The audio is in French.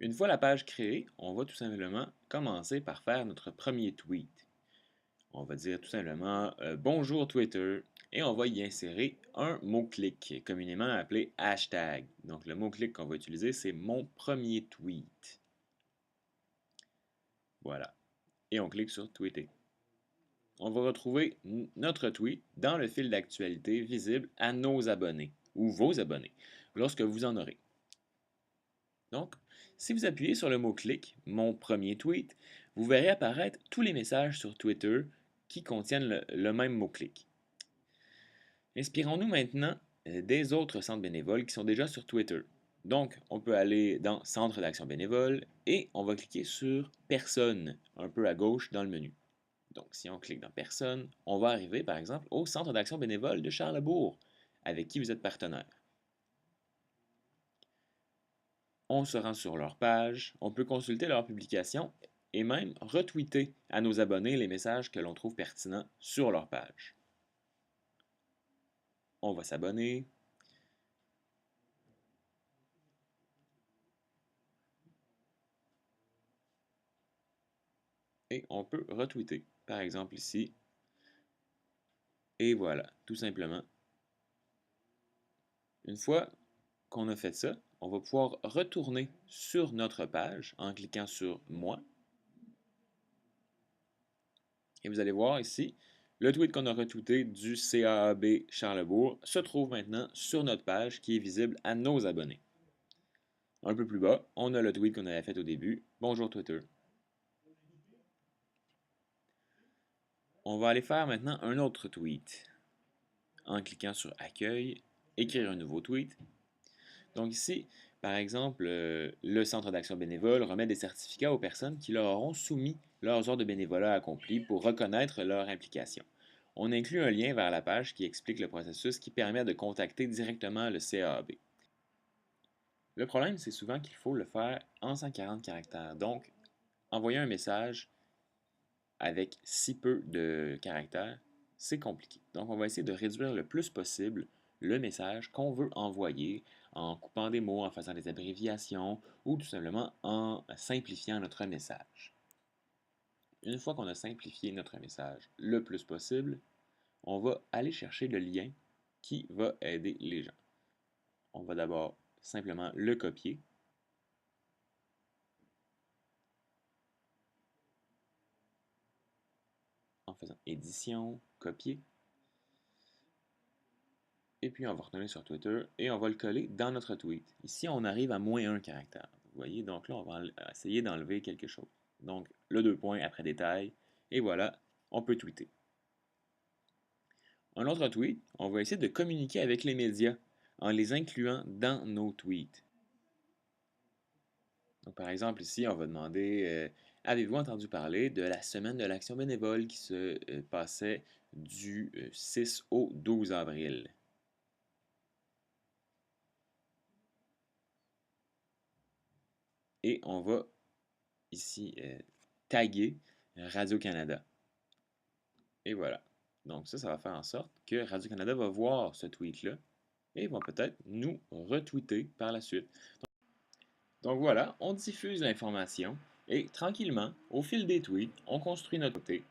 Une fois la page créée, on va tout simplement commencer par faire notre premier tweet. On va dire tout simplement bonjour Twitter et on va y insérer un mot-clic, communément appelé hashtag. Donc le mot-clic qu'on va utiliser, c'est mon premier tweet. Voilà. Et on clique sur tweeter. On va retrouver notre tweet dans le fil d'actualité visible à nos abonnés ou vos abonnés lorsque vous en aurez. Donc, si vous appuyez sur le mot-clic Mon premier tweet, vous verrez apparaître tous les messages sur Twitter qui contiennent le même mot-clic. Inspirons-nous maintenant des autres centres bénévoles qui sont déjà sur Twitter. Donc, on peut aller dans Centre d'action bénévole et on va cliquer sur Personne, un peu à gauche dans le menu. Donc, si on clique dans Personne, on va arriver par exemple au Centre d'action bénévole de Charlesbourg, avec qui vous êtes partenaire. On se rend sur leur page, on peut consulter leurs publications et même retweeter à nos abonnés les messages que l'on trouve pertinents sur leur page. On va s'abonner. Et on peut retweeter, par exemple ici. Et voilà, tout simplement. Une fois qu'on a fait ça, on va pouvoir retourner sur notre page en cliquant sur Moi. Et vous allez voir ici, le tweet qu'on a retweeté du CAAB Charlesbourg se trouve maintenant sur notre page qui est visible à nos abonnés. Un peu plus bas, on a le tweet qu'on avait fait au début. Bonjour Twitter. On va aller faire maintenant un autre tweet. En cliquant sur Accueil, écrire un nouveau tweet. Donc ici, par exemple, le Centre d'action bénévole remet des certificats aux personnes qui leur auront soumis leurs heures de bénévolat accomplies pour reconnaître leur implication. On inclut un lien vers la page qui explique le processus qui permet de contacter directement le CAAB. Le problème, c'est souvent qu'il faut le faire en 140 caractères. Donc, envoyer un message avec si peu de caractères, c'est compliqué. Donc, on va essayer de réduire le plus possible le message qu'on veut envoyer en coupant des mots, en faisant des abréviations ou tout simplement en simplifiant notre message. Une fois qu'on a simplifié notre message le plus possible, on va aller chercher le lien qui va aider les gens. On va d'abord simplement le copier. En faisant édition, copier. Et puis on va retourner sur Twitter et on va le coller dans notre tweet. Ici, on arrive à -1 caractère. Vous voyez, donc là, on va essayer d'enlever quelque chose. Donc, le 2 points après détail, et voilà, on peut tweeter. Un autre tweet, on va essayer de communiquer avec les médias en les incluant dans nos tweets. Donc, par exemple, ici, on va demander avez-vous entendu parler de la semaine de l'action bénévole qui se passait du 6 au 12 avril? Et on va ici taguer Radio-Canada. Et voilà. Donc ça va faire en sorte que Radio-Canada va voir ce tweet-là et va peut-être nous retweeter par la suite. Donc voilà, on diffuse l'information et tranquillement, au fil des tweets, on construit notre côté